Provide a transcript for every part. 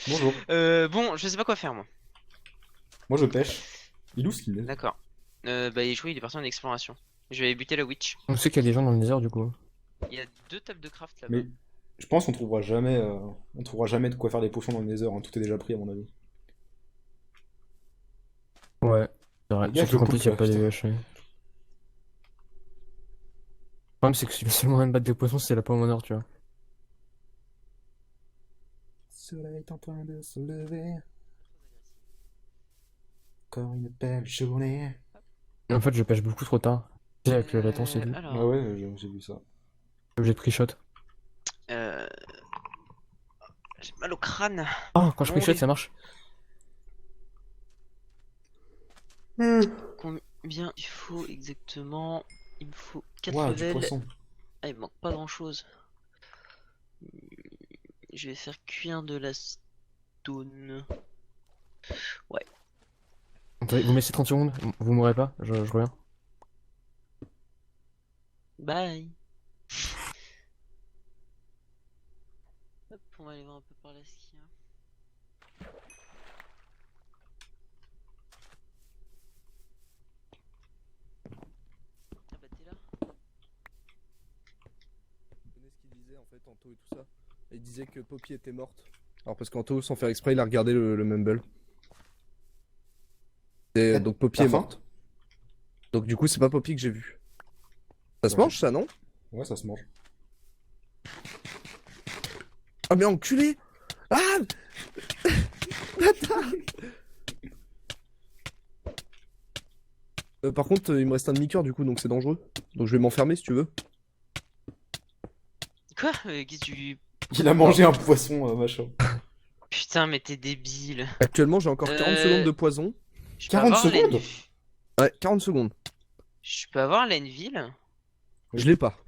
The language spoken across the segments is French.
Bonjour. Bon, je sais pas quoi faire moi. Moi je pêche. Il ouvre ce qu'il est. D'accord. Bah, il est parti en exploration. Je vais buter la witch. On sait qu'il y a des gens dans le désert du coup. Il y a 2 tables de craft là-bas. Mais je pense qu'on trouvera jamais, on trouvera jamais de quoi faire des potions dans le Nether, hein. Tout est déjà pris à mon avis. Ouais, c'est vrai. Dégage Surtout le qu'en plus, poulpe, il n'y là, a pas putain. de hache. Le problème, c'est que le seul moyen de battre des poissons, c'est la pomme en or, tu vois. Le soleil est en train de se lever. Encore une belle journée. Et en fait, je pêche beaucoup trop tard. Tu sais, avec le latence et tout. Ah Alors, ouais, j'ai vu ça. J'ai pris shot. euh, j'ai mal au crâne. Ah, quand je Bon, pris shot, les- ça marche. Combien il faut exactement? Il me faut 4 Ouah, du levels. poisson. Ah, il me manque pas grand-chose. Je vais faire cuire de la stone. Ouais. Attendez, vous me laissez 30 secondes, vous mourrez pas, je reviens. Bye. Hop, on va aller voir un peu par là ce qu'il y a. Ah bah t'es là. Connais ce qu'il disait en fait, Anto et tout ça. Il disait que Poppy était morte. Alors parce qu'Anto, sans faire exprès, il a regardé le Mumble. Et donc Poppy T'as est faim? morte. Donc du coup, c'est pas Poppy que j'ai vu. Ça se Ouais. mange ça, non? Ouais, ça se mange. Ah mais enculé! Ah! Bâtard! Par contre, il me reste un demi-cœur du coup, donc c'est dangereux. Donc je vais m'enfermer si tu veux. Quoi? Qu'est-ce que tu... Il a mangé un poisson, machin. Putain, mais t'es débile. Actuellement, j'ai encore 40 secondes de poison. Je peux 40 avoir secondes? Ouais, 40 secondes. Je peux avoir Lenville? Je l'ai pas.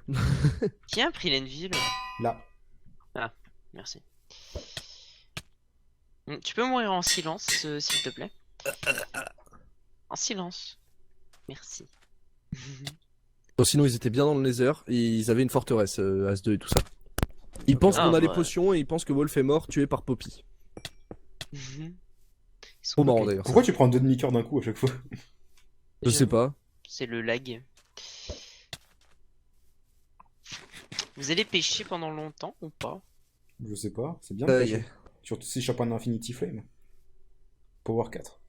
Qui a pris Lenville? Là. Merci. Tu peux mourir en silence, s'il te plaît? En silence. Merci. Bon, sinon, ils étaient bien dans le Nether et ils avaient une forteresse, As-2 et tout ça. Ils pensent Ah, qu'on a les ouais. potions et ils pensent que Wolf est mort, tué par Poppy. Ils sont Trop marrant bloqués. d'ailleurs. Pourquoi tu prends deux demi-cœurs d'un coup à chaque fois? Je sais pas. C'est le lag. Vous allez pêcher pendant longtemps ou pas? Je sais pas, c'est bien de Yeah. pêcher. Surtout si je chope un Infinity Flame. Power 4.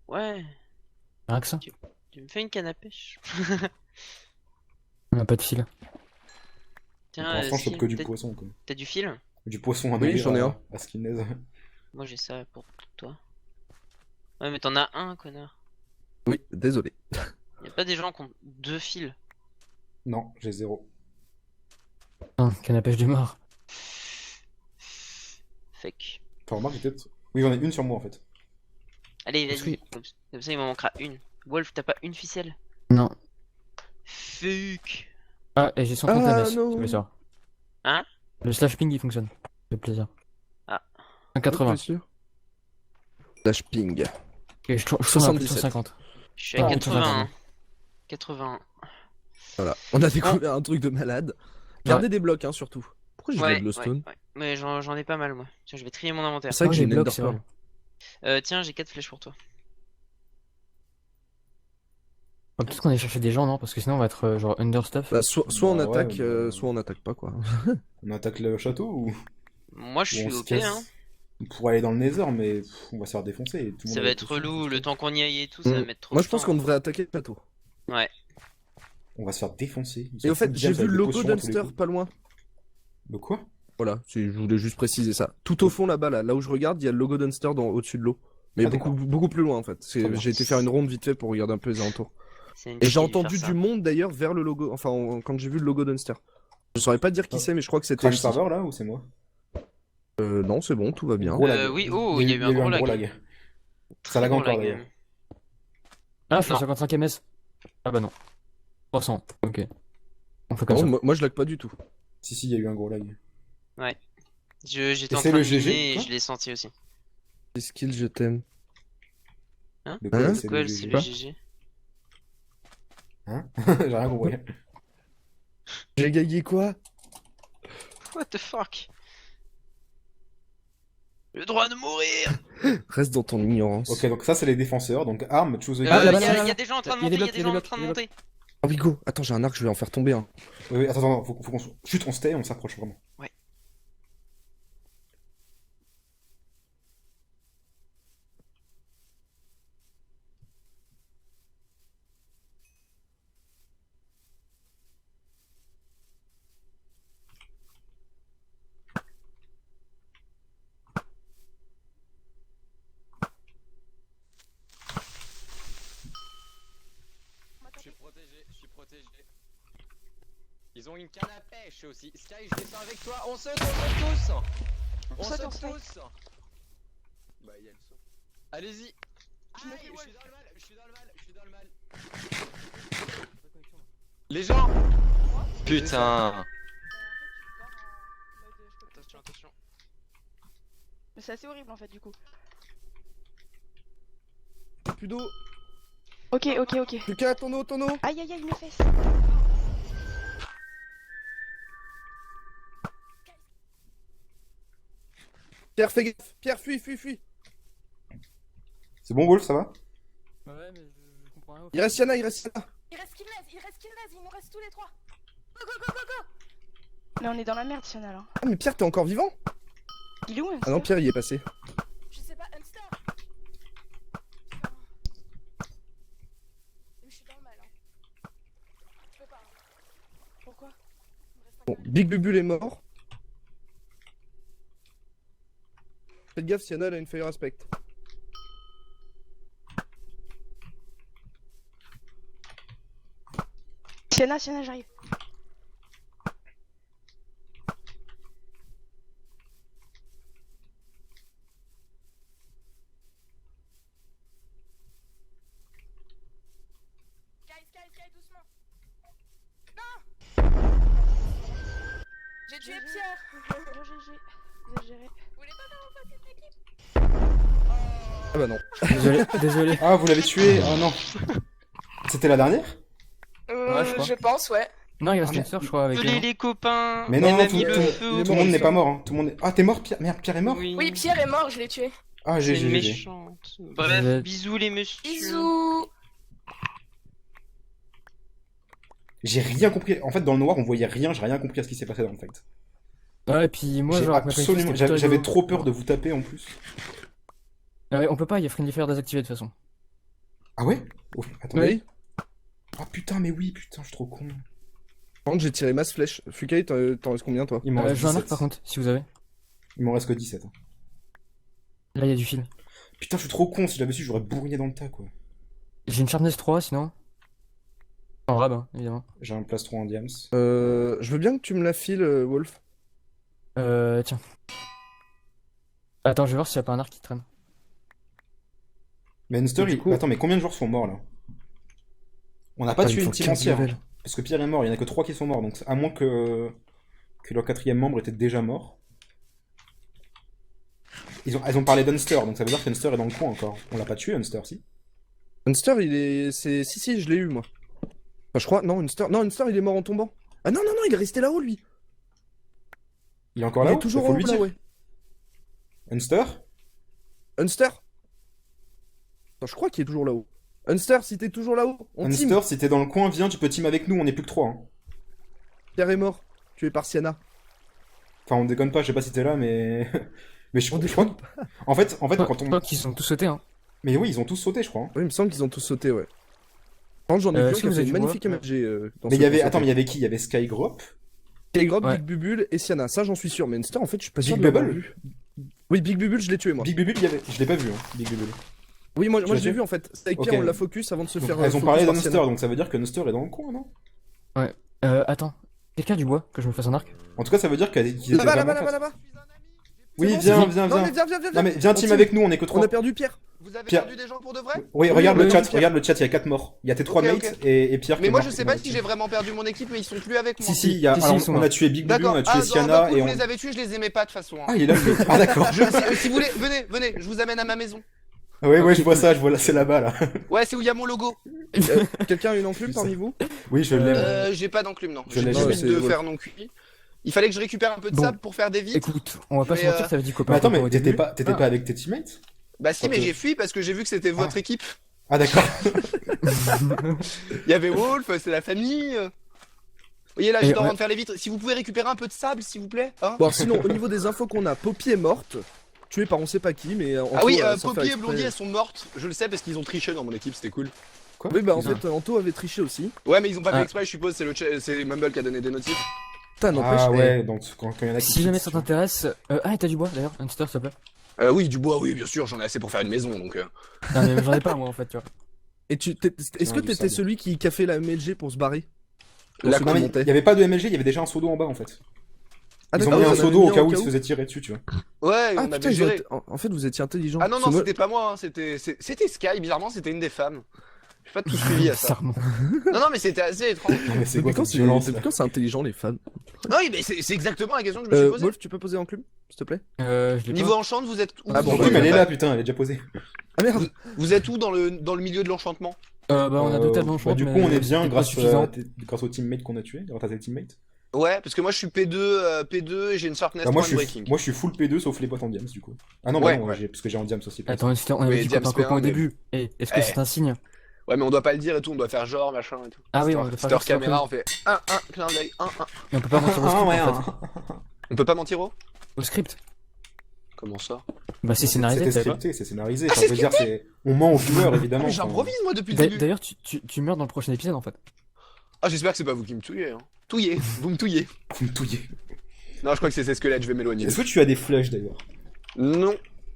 Ouais, Rien que ça. tu me fais une canne à pêche. On a pas de fil. Tiens, Pour l'instant, je chope Sim, que du poisson, quoi. t'as du fil? Du poisson à Oui, nourrir j'en ai un. à Skinless. Moi j'ai ça pour toi. Ouais, mais t'en as un, connard. Oui, désolé. Y'a pas des gens qui ont 2 fils? Non, j'ai 0. Canne à pêche de mort. Fake. Enfin, remarque, j'ai peut-être. Oui, j'en ai une sur moi en fait. Allez, Parce vas-y. Comme ça, il m'en manquera une. Wolf, t'as pas une ficelle? Non. Fuck. Ah, et j'ai 130 Ah, MS, non. tu veux ça. Hein? Le slash ping il fonctionne. De plaisir. Ah. 180. T'es sûr? Dash ping. Et je tourne à plus de 77. 150. Je suis à Ah, 81. 81. Voilà. On a découvert un truc de malade. Gardez des blocs, hein, surtout. Pourquoi j'ai de la Ouais, glowstone? ouais. Mais j'en ai pas mal, moi. Tiens, je vais trier mon inventaire. C'est vrai que Moi, j'ai les une blocs, ender c'est pearl. vrai. Tiens, j'ai 4 flèches pour toi. Peut-être qu'on allait chercher des gens, non? Parce que sinon on va être genre understuff. Bah, soit on Bah ouais, attaque, bah- soit on attaque pas, quoi. On attaque le château ou, Moi, je ou suis on se OP, casse hein. On pourrait aller dans le Nether, mais on va se faire défoncer. Et tout le monde Ça a va des être potions, relou, faut le se temps qu'on y aille et tout, ça va mettre trop Moi, de je pense temps. qu'on devrait attaquer le plateau. Ouais. On va se faire défoncer. Ils Et sont au fait, fous, j'ai James, vu avec le des logo potions à tous les Dunster coups. pas loin. Le quoi? Voilà, je voulais juste préciser ça. Tout au fond là-bas, là où je regarde, il y a le logo Dunster au-dessus de l'eau. Mais Ah, beaucoup, d'accord. beaucoup plus loin en fait. Très bien. J'ai été faire une ronde vite fait pour regarder un peu les alentours. C'est une Et fille j'ai qui a dû faire entendu ça. du monde d'ailleurs vers le logo, enfin quand j'ai vu le logo Dunster. Je saurais pas dire qui Ah. c'est, mais je crois que c'était Crash MC. serveur là ou c'est moi? Non, c'est bon, tout va bien. Gros lag. Oui, oh, il y a eu un gros lag. Ça lag gros encore lag, d'ailleurs. même. Ah, je suis à Non. 55 MS. Ah bah non. 300. Ok. On fait comme Non, ça. moi je lag pas du tout. Si, il y a eu un gros lag. J'étais Et en c'est train le de GG, miner et quoi je l'ai senti aussi. Les skills, je t'aime. Hein? De quoi Hein? c'est Quoi, le c'est GG? le Quoi GG? Hein? J'ai rien compris. J'ai gagné quoi? What the fuck? Le droit de mourir. Reste dans ton ignorance. Ok, donc ça c'est les défenseurs, donc arme, choose a Ah, gun. là-bas, Il y, a- là-bas. y a des gens en train de Il y a des monter, il y a blocs, des gens en train de il y a des monter. Ah oui, go. Attends, j'ai un arc, je vais en faire tomber un. Oui, attends, faut qu'on... Chut, on stay, on s'approche vraiment. Je suis protégé, je suis protégé. Ils ont une canne à pêche aussi. Sky, je descends avec toi. On saute tous. On saute, on saute saute. tous. Bah, il y a le saut. Allez-y. Aïe, je suis dans le mal, je suis dans le mal, je suis dans le mal. Les gens. Putain. Attention, attention. Mais c'est assez horrible en fait du coup. Plus d'eau. Ok, ok, ok. Plus qu'à ton eau, ton eau. Aïe aïe aïe, mes fesses. Pierre, fais gaffe. Pierre, fuis, fuis, fuis. C'est bon, Wolf, ça va? Ouais, mais je comprends rien. Il reste Yana, il reste Yana. Il reste Killnez, il nous reste tous les trois. Go, go, go, go, go. Mais on est dans la merde, Sienna là. Ah, mais Pierre, t'es encore vivant? Il est où Ah non, Pierre, il est passé. Je sais pas, Hamster. Je suis dans le mal, hein. Je peux pas. Hein. Pourquoi? Il me reste un Bon, carré. Big Bubule est mort. Faites gaffe, Sienna, elle a une fire aspect. Sienna, Sienna, j'arrive. Sky, doucement. Non. J'ai tué Pierre. Bien GG. Vous avez géré. Vous voulez pas faire un pote d'équipe? Ah bah non. Désolé, désolé. Ah, vous l'avez tué? Oh non. C'était la dernière? Ouais, je crois. Je pense, ouais. Non, il reste Ah, une sœur, je crois, avec Appelez elle. les copains. Mais non, on a tout- mis le tout- feu il est Tout le mort, monde n'est ça. pas mort, hein. Tout le monde est... Ah, t'es mort, Pierre? Merde, Pierre est mort? Oui, Pierre est mort, je l'ai tué. Ah, C'est GG, une GG. méchante. Bref, Vous êtes- bisous les messieurs. Bisous. J'ai rien compris. En fait, dans le noir, on voyait rien, j'ai rien compris à ce qui s'est passé dans le fight. Ouais, et puis moi, J'ai genre, avec ma connexion, absolument... c'était plutôt J'avais rigolo. trop peur de vous taper en plus. Ah ouais, on peut pas, il y a Friendly Fire désactivé de toute façon. Ah ouais? Oh, attends. Oui. Ah putain, mais oui, putain, je suis trop con. Par contre, j'ai tiré masse flèche. Fukai, t'en restes combien, toi? Il m'en reste Je veux un arc 17. par contre, si vous avez. Il m'en reste que 17. Hein. Là, il y a du fil. Putain, je suis trop con. Si j'avais su, j'aurais bourriné dans le tas, quoi. J'ai une Sharpness 3 sinon. En rab, hein, évidemment. J'ai un plastron en diams. Je veux bien que tu me la files, Wolf. Tiens. Attends, je vais voir s'il y a pas un arc qui traîne. Mais Hunster, Et du il... coup- Attends, mais combien de joueurs sont morts, là? On n'a pas Ah, tué il une faut team 15 entière. levels. Parce que Pierre est mort, il y en a que 3 qui sont morts. Donc, à moins que leur 4e membre était déjà mort. Elles ont parlé d'Hunster, donc ça veut dire qu'Hunster est dans le coin encore. On l'a pas tué, Hunster, si? Hunster, il est. Si, je l'ai eu, moi. Enfin, je crois. Non, Hunster. Non, Hunster, il est mort en tombant. Ah non, non, non, il est resté là-haut, lui. Il est encore Il là-haut? est toujours Faut en haut, lui là, dire. ouais. Hunster? Hunster? Attends, je crois qu'il est toujours là-haut. Hunster, si t'es toujours là-haut, on team. Hunster, si t'es dans le coin, viens, tu peux team avec nous, on est plus que 3. Hein. Pierre est mort. Tué par Sienna. Enfin, on déconne pas, je sais pas si t'es là, mais. Mais je On crois déconne que. En fait, Je quand on. crois qu'ils sont tous sautés, hein. Mais oui, ils ont tous sauté, je crois. hein. Oui, il me semble qu'ils ont tous sauté, ouais. Par contre, j'en ai vu un est-ce qui que a vous fait avez une du bois magnifique MFG dans Mais ce il y avait. sauté. Attends, mais il y avait qui? Il y avait Skygrop. K-Grop, Ouais. Big Bubule et Sienna. Ça, j'en suis sûr. Mais Hunster, en fait, je suis pas Big sûr de l'avoir Bubble vu. Oui, Big Bubule, je l'ai tué, moi. Big Bubble, il y avait. Je l'ai pas vu, hein, Big Bubble. Oui, moi Tu je l'as l'ai tué vu, en fait. C'est avec Ok. Pierre, on l'a focus avant de se Donc, faire. elles ont focus parlé par d'Hunster, Sienna. donc ça veut dire que Hunster est dans le coin, non? Attends. Quelqu'un a du bois, que je me fasse un arc? En tout cas, ça veut dire qu'ils étaient Là-bas, vraiment là-bas, face. là-bas, là-bas. Oui, C'est bon, viens, c'est bon. viens, Non, viens. mais viens. Non, mais viens On team team. avec nous, on est que On 3. a perdu Pierre. Vous avez Pierre. perdu des gens pour de vrai? Oui, Oui, regarde on a le perdu chat, Pierre. regarde le chat, il y a 4 morts. Il y a tes 3 Ok, mates ok. et Pierre qui Mais est moi mort, je qui sais est pas mort si aussi. j'ai vraiment perdu mon équipe mais ils sont plus avec moi. Si, il y a... Si, alors, ils sont on a là. tué Big Bubu, D'accord. on a tué Ah, bah, Sienna cool, et vous on... les avez tués, je les aimais pas de toute façon. hein. Ah, il est là. Ah, d'accord. Si vous voulez, venez, je vous amène à ma maison. Ouais, je vois ça, je vois là, c'est là-bas, là. Ouais, c'est où il y a mon logo. Quelqu'un a une enclume parmi vous? Oui, je l'aime. J'ai pas d'enclume, non. Je J'ai l'ai pas jamais. envie de C'est- faire non cuit. Il fallait que je récupère un peu de Bon. sable pour faire des vitres. Écoute, on va pas Mais, se mentir, ça veut dire copain. Mais attends, copain mais au début. t'étais Ah. pas avec tes teammates? Bah si, mais Ok. j'ai fui parce que j'ai vu que c'était votre équipe. Ah d'accord. Il y avait Wolf, c'est la famille. Vous voyez là, Et je dois ouais. en faire les vitres. Si vous pouvez récupérer un peu de sable, s'il vous plaît. Hein Bon, alors, sinon, au niveau des infos qu'on a, Poppy est morte. Tuée par on sait pas qui, mais. Ah oui, sans faire Poppy et exprès. Blondie, elles sont mortes. Je le sais parce qu'ils ont triché dans mon équipe, c'était cool. Oui, bah en Putain. fait, Anto avait triché aussi. Ouais, mais ils ont pas fait Ah. exprès, je suppose. C'est Mumble qui a donné des notifs. Putain, n'empêche. Ah eh, ouais, donc quand il y en a qui Si jamais ça tu vois. t'intéresse. Ah, et t'as du bois d'ailleurs, un s'il te plaît. Oui, du bois, oui, bien sûr, j'en ai assez pour faire une maison donc. Non, mais j'en ai pas moi en fait, tu vois. Et est-ce que du t'étais sable. celui qui a fait la MLG pour se barrer? La Non, mais montait. il y avait pas de MLG, il y avait déjà un seau d'eau en bas en fait. Ah, Ils ont d'accord, mis un vous en seau avez d'eau mis au cas un où ils se faisaient tirer dessus, tu vois. Ouais, Ah on putain, avait géré. en fait, vous étiez intelligent. Ah non, non, Parce que moi- c'était pas moi, hein, c'était Sky, bizarrement, c'était une des femmes. J'ai pas tout suivi à ça. Bizarrement. Non, non, mais c'était assez étrange. Non, mais c'est Depuis quoi quand cette violence depuis là quand c'est intelligent les femmes? Non, oui, mais c'est exactement la question que je me suis posée. Wolf, tu peux poser enclume, s'il te plaît? Je l'ai Niveau pas. enchant, vous êtes où Ah bon, Oui, bah, mais elle est bah, là, putain, elle est déjà posée. Ah merde! Vous êtes où dans le milieu de l'enchantement? Bah, on a deux tables en Bah, du coup, on est bien grâce aux teammates qu'on a tués, grâce à tes teammates. Ouais, parce que moi je suis P2 et j'ai une sharpness Bah, point breaking. moi, je suis full P2 sauf les boîtes en diams du coup. Ah non, Ouais, bah non, ouais. parce que j'ai en diams aussi. Attends, on avait Oui, dit Diams copain copain P1, au mais- début. Eh, est-ce que Eh. c'est un signe? Ouais, mais on doit pas le dire et tout, on doit faire genre machin et tout. Ah oui, on Store- doit faire Store genre, caméra, on c'est fait 1, clin d'œil, 1. Et on peut pas mentir au Ah script ouais, en fait. On peut pas mentir Au script? Comment ça? Bah c'est scénarisé, C'était tu savais pas? scripté, c'est scénarisé. Ah, Enfin, c'est je veux dire, on ment aux viewers évidemment. Mais enfin. j'improvise moi depuis le début. D'ailleurs, tu meurs dans le prochain épisode en fait. Ah, j'espère que c'est pas vous qui me touillez. Hein. Touillez, vous me touillez. Vous me touillez. Non, je crois que c'est ces squelettes, je vais m'éloigner. Est-ce que tu as des flèches d'ailleurs? Non.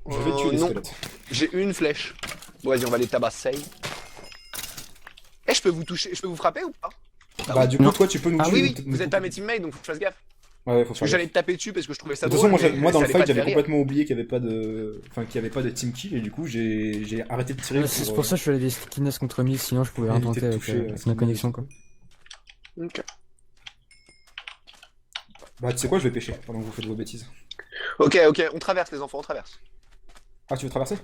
Je vais tuer les non. squelettes. J'ai une flèche. Bon, vas-y, on va les tabasser. Eh, je peux vous toucher, je peux vous frapper ou pas? Bah, du coup, toi, tu peux nous Ah tuer. oui, oui, vous êtes pas mes teammates donc faut que je fasse gaffe. Ouais, faut Parce faire que gaffe. j'allais te taper dessus parce que je trouvais ça De toute drôle. façon, moi dans ça le allait pas fight, te j'avais faire rire. complètement oublié qu'il y avait pas de. Enfin, qu'il y avait pas de team kill et du coup, j'ai arrêté de tirer. C'est pour ça que je suis allé des skinless contre 1000, sinon je pouvais rien éviter tenter de avec toucher, ma connexion quoi. Ok. Bah, tu sais quoi, je vais pêcher pendant que vous faites vos bêtises. Ok, on traverse les enfants, on traverse. Ah, tu veux traverser?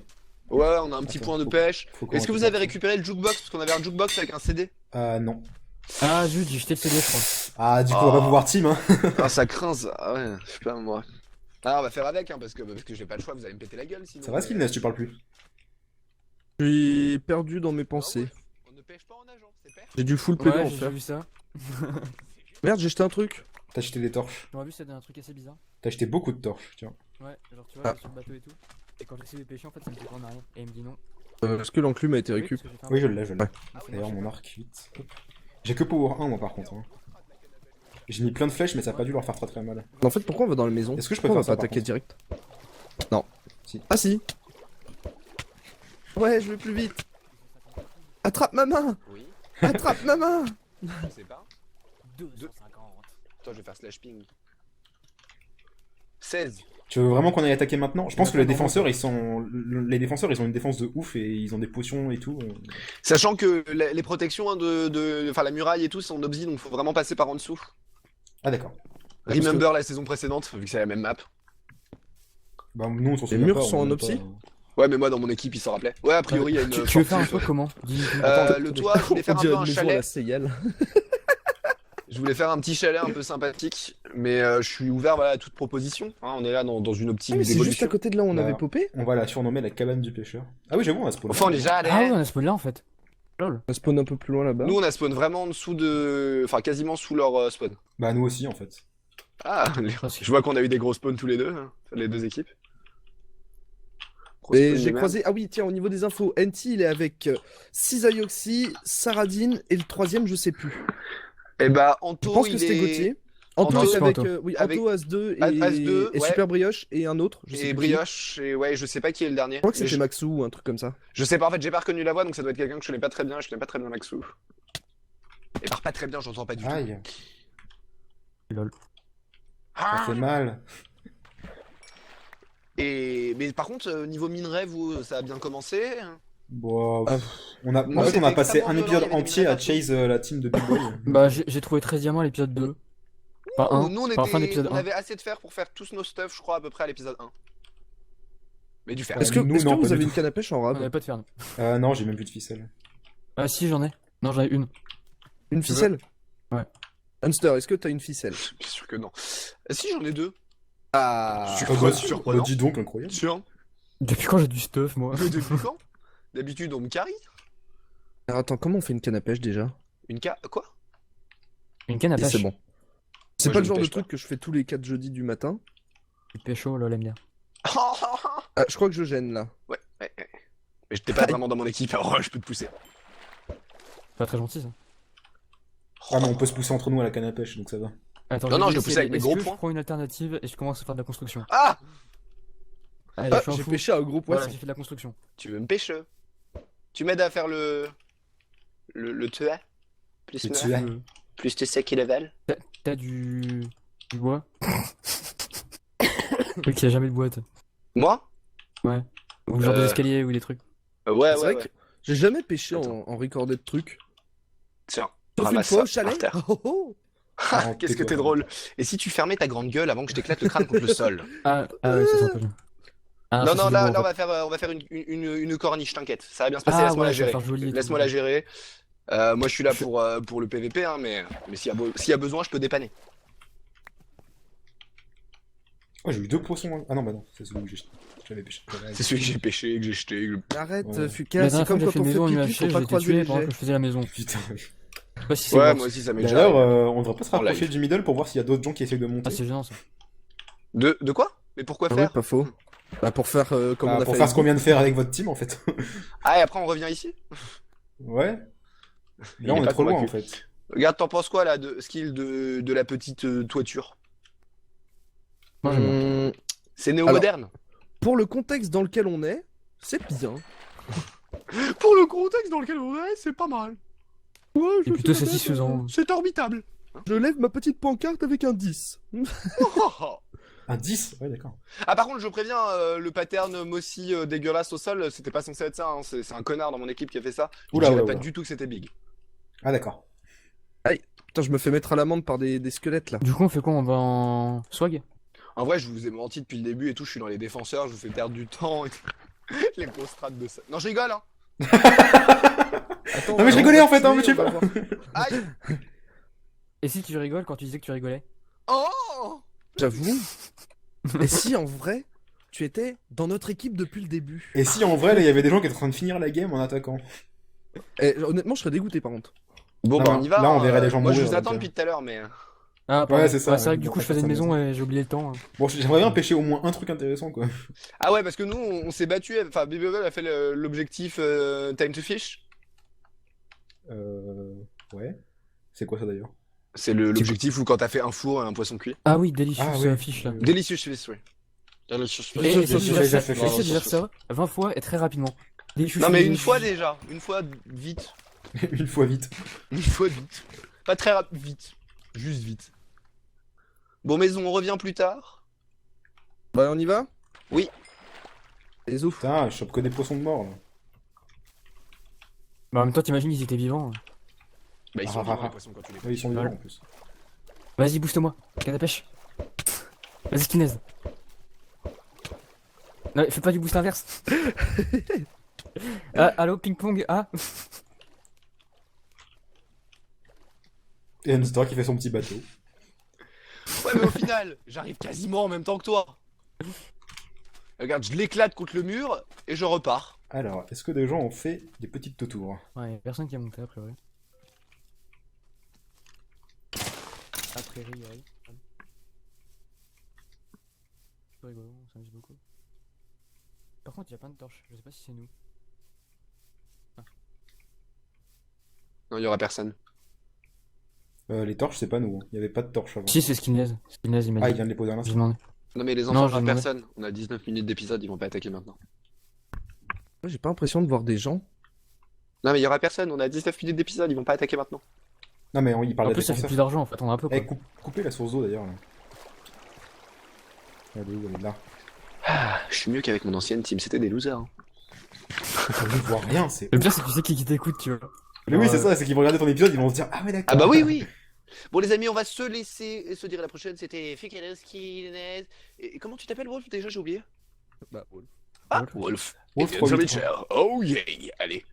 Ouais, on a un petit Attends, point de faut- pêche. faut qu'on Est-ce que vous récupère avez ça. récupéré le jukebox? Parce qu'on avait un jukebox avec un CD. Non. Ah zut, j'ai jeté le CD je crois. Ah, du coup, on va Oh. pas pouvoir team, hein. Ah, ça craint ça. Ah ouais, je sais pas moi. Ah, on va faire avec, hein, parce que j'ai pas le choix, vous allez me péter la gueule sinon. Ça va, Skillness, tu parles plus. Je suis perdu dans mes pensées. On ne pêche pas en nageant, c'est pêche. J'ai du full P2 Ouais, en j'ai fait. vu ça. Merde, j'ai jeté un truc. T'as acheté des torches. J'aurais vu c'était un truc assez bizarre. T'as acheté beaucoup de torches, tiens. Ouais, genre tu vois, Ah. sur le bateau et tout. Et quand j'essaie de pêcher en fait ça me fait en arrière. Et il me dit non. Est-ce que l'enclume a été Oui, récup? parce que j'ai fait un Oui, je peu- l'ai, je l'ai. Ouais. D'ailleurs, mon arc, vite. Hop. J'ai que Power 1, moi, par contre. Hein. J'ai mis plein de flèches, mais ça a pas dû leur faire très très mal. En fait, pourquoi on va dans la maison? Est-ce que je peux Pourquoi on faire va pas ça, par attaquer direct? Non. Si. Ah si. Ouais, je vais plus vite. Attrape ma main. Oui, Attrape ma main. je sais pas. 250. Attends, je vais faire slash ping. 16. Tu veux vraiment qu'on aille attaquer maintenant? Je pense que les Attends, défenseurs, les défenseurs, ils ont une défense de ouf et ils ont des potions et tout. Sachant que les protections hein, enfin la muraille et tout sont obsi, donc faut vraiment passer par en dessous. Ah, d'accord. Parce que- Remember la saison précédente, vu que c'est la même map. Bah, nous, on s'en Les souvient murs pas, sont on en est obsi? pas- Ouais, mais moi dans mon équipe, ils s'en rappelaient. Ouais, a priori, il y a une. Tu veux faire un fortune, truc comment? Dis-nous. Le toit, je voulais faire On un dirait peu une un maison à la chalet. Seyal. Je voulais faire un petit chalet un peu sympathique, mais je suis ouvert voilà, à toute proposition. Hein, on est là dans une optique Ah mais c'est juste d'évolution. à côté de là où on Bah, avait popé. On va la surnommer la cabane du pêcheur. Ah oui, j'avoue, on a spawn. Enfin, on est déjà allé. Ah ouais, on a spawn là en fait. Lol. On spawn un peu plus loin là-bas. Nous, on a spawn vraiment en dessous de. Enfin, quasiment sous leur spawn. Bah, nous aussi, en fait. Ah, je vois qu'on a eu des gros spawns tous les deux, hein, les deux équipes. Gros Et spawn j'ai de merde. croisé. Ah oui, tiens, au niveau des infos, NT il est avec Cisayoxy, Saradine et le troisième, je sais plus. Et bah, Je Anto, pense que il c'était est. Gauthier. Anto Anto, est c'est avec. Anto. Oui, Avec- Anto As2 et, As2, et ouais. Super Brioche et un autre. Je sais Et plus qui. Brioche, et ouais, je sais pas qui est le dernier. Je crois que Mais c'était Maxou ou un truc comme ça. je sais pas, en fait, j'ai pas reconnu la voix, donc ça doit être quelqu'un que je connais pas très bien. Je connais pas très bien Maxou. Et par pas très bien, j'entends pas du tout. Aïe, Lol. ça Ah fait mal. mais par contre, niveau minerai, vous, ça a bien commencé. Bon, Ah, on a, non, en fait, c'était on a passé extrêmement un violent, épisode il y avait des entier à minerais chase la team de Big Boy. Bah j'ai trouvé 13 diamants à l'épisode 2. Enfin 1. Nous, on, Enfin fin d'épisode on 1. avait assez de fer pour faire tous nos stuff, je crois, à peu près à l'épisode 1. Mais du fer. Ouais. Est-ce que, nous, est-ce que non, pas vous du avez tout. une canne à pêche en On rab? avait pas de fer. nous. Non, j'ai même plus de ficelle. Ah si j'en ai. Non j'en ai une. Une ficelle? Hunster, est-ce que t'as une ficelle? Bien sûr que non. Si, j'en ai 2. Ah. Surprenant. Dis donc, incroyable. Sûr. Depuis quand j'ai du stuff, moi? Mais depuis quand? D'habitude, on me carry. Alors attends, comment on fait une canne à pêche déjà? Quoi? Une canne à Et pêche. c'est bon. C'est Moi, pas je le genre ne de pêche truc que je fais tous les 4 jeudis du matin. Du pécho, lol, aime bien. Ah, je crois que je gêne là. Ouais. Mais j'étais pas vraiment dans mon équipe, alors je peux te pousser. Pas très gentil, ça. Ah, mais on peut se pousser entre nous à la canne à pêche, donc ça va. Attends, Non, non, vais je le essayer poussais avec mes est-ce gros que poings. Je prends une alternative et je commence à faire de la construction. Ah! Allez, Ah, je suis un j'ai fou. pêché à un gros Voilà, poisson. j'ai fait de la construction. Tu veux me pêcher? Tu m'aides à faire le tuer? Plus Le me- tuer. Plus tu sais qu'il level? T'as du bois? Oui, qu'il y a jamais de boîte. Moi? Ou genre des escaliers ou des trucs. Ouais, C'est vrai que j'ai jamais pêché en recorded de trucs. Tiens, Sauf une ramasse fois ça au chalet. par terre. Oh, oh. Ah, qu'est-ce que t'es drôle. Et si tu fermais ta grande gueule avant que je t'éclate le crâne contre le sol? Ah oui, c'est ça, pas bien. Ah, Non, ça, non, c'est là, du bois, on va faire une corniche, t'inquiète. Ça va bien se passer, Ah laisse-moi ouais, la ça va gérer. faire joli et tout. Laisse-moi la gérer. Moi, je suis là pour le PVP, hein, mais s'il y a besoin, je peux dépanner. Oh, j'ai eu 2 poissons. Ah non, bah non, c'est celui que j'avais pêché. C'est celui que j'ai pêché, que j'ai jeté. Arrête, Ouais. Fuka, La c'est dernière fois comme que j'ai quand fait on une fait maison en pipi, faut UHC, pas j'ai été croiser tué les pendant jets. que je faisais la maison. Putain. Je sais pas si c'est Ouais, worse. moi aussi, ça m'est déjà D'ailleurs, arrivé. on devrait pas se En rapprocher live. du middle pour voir s'il y a d'autres gens qui essayent de monter. Ah, c'est gênant ça. De quoi? Mais pourquoi Ah oui, faire? pas faux. Bah pour faire comme on a Pour fait faire avec ce qu'on vient de faire avec votre team, en fait. Ah, et après, on revient ici? Ouais. Il Là, on est est pas trop loin, en convaincu. fait. Regarde, t'en penses quoi, là, de skill de la petite toiture? Moi, vous. j'aime bien. C'est néo-moderne. Pour le contexte dans lequel on est, c'est bien. Pour le contexte dans lequel on est, c'est pas mal. Ouais, C'est plutôt satisfaisant. C'est orbitable. Je lève ma petite pancarte avec un 10. Un 10? Ouais, d'accord. Ah, par contre, je préviens, le pattern Mossy dégueulasse au sol, c'était pas censé être ça, hein. C'est un connard dans mon équipe qui a fait ça. Je Oula, dirais oula, pas oula. du tout que c'était big. Ah, d'accord. Putain, je me fais mettre à l'amende par des squelettes là. Du coup, on fait quoi? On va en swag? En vrai, je vous ai menti depuis le début et tout, je suis dans les défenseurs, je vous fais perdre du temps et tout. Les grosses strates de ça. Non, je rigole, hein. Attends, Non, mais je on rigolais, va en fait, hein, tuer, mais tu on sais va pas. voir. Aïe. Et si tu rigoles quand tu disais que tu rigolais? Oh. J'avoue. Et si en vrai, tu étais dans notre équipe depuis le début? Et si, en vrai, là, il y avait des gens qui étaient en train de finir la game en attaquant. Et, honnêtement, je serais dégoûté par contre. Bon, Non, bah, on y va. là, on hein. verrait les gens Moi, je mourir, vous attends donc, depuis tout à l'heure, mais. Ah, pardon. Ouais, c'est ça, C'est vrai que on du coup, va je faisais faire une sa maison et j'ai oublié le temps. Bon, j'aimerais bien pêcher au moins un truc intéressant, quoi. Ah ouais, parce que nous, on s'est battu. Enfin, BBL a fait l'objectif Time to Fish. Ouais. C'est quoi ça, d'ailleurs? C'est l'objectif où quand t'as fait un four et un poisson cuit. Ah oui, délicieux Ah oui. fiche là. Délicieux fish, oui. Délicieux Et fish. essayer j'ai de déjà faire fait ça- ça. essayer de faire ça 20 fois et très rapidement. Délicieux Non, mais fiche. une fois déjà. Une fois vite. Une fois vite. Une fois vite. Pas très rapide, vite. Juste vite. Bon, maison, on revient plus tard. Bah, on y va? Oui. Les ouf. Putain, je chope que des poissons de mort, là. Bah, en même temps, t'imagines, ils étaient vivants. Bah, ils sont Ah, vivants, ah, les ah. poissons, quand tu les Ouais, ils sont vivants, Voilà. en plus. Vas-y, booste-moi. Canne à pêche. Vas-y, Skinez. Non, fais pas du boost inverse. Ah, allô, ping-pong. Ah. Et Hunter qui fait son petit bateau. Ouais, mais au final, j'arrive quasiment en même temps que toi. Regarde, je l'éclate contre le mur et je repars. Alors, est-ce que des gens ont fait des petites tours? Ouais, y'a personne qui a monté a priori. A priori, oui. C'est rigolo, on s'amuse beaucoup. Par contre, y'a plein de torches, je sais pas si c'est nous. Non, il y aura personne. Les torches, c'est pas nous. Hein. Il y avait pas de torches avant. Si, c'est Skinez. Skinez, il m'a Ah, dit. il vient de les poser à J'ai l'instant. demandé. Non, mais les Non, enfants, il y je aura demandais. personne. On a 19 minutes d'épisode, ils vont pas attaquer maintenant. Moi, j'ai pas l'impression de voir des gens. Non, mais il y aura personne. On a 19 minutes d'épisode, ils vont pas attaquer maintenant. Non, mais il parle En de plus, ça fait défenseur. plus d'argent en fait, on a un peu quoi. Eh, coupez la source d'eau d'ailleurs. Là. Elle est où? Elle est là. Ah, je suis mieux qu'avec mon ancienne team, c'était des losers. Hein. On ne voit rien, c'est. Le pire, c'est que tu sais qui t'écoute, tu vois. Mais oui, Ouais. c'est ça, c'est qu'ils vont regarder ton épisode, ils vont se dire ah ouais, d'accord. Ah bah oui, oui. Bon, les amis, on va se laisser et se dire à la prochaine. C'était Fikereski. Et comment tu t'appelles, Wolf? Déjà, j'ai oublié. Bah, Wolf. Ah, Wolf. Wolf. Wolf Et 383. Witcher. Oh yeah. Allez.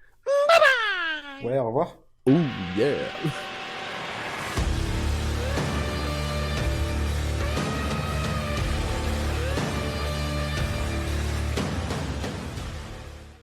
Ouais, au revoir. Oh yeah.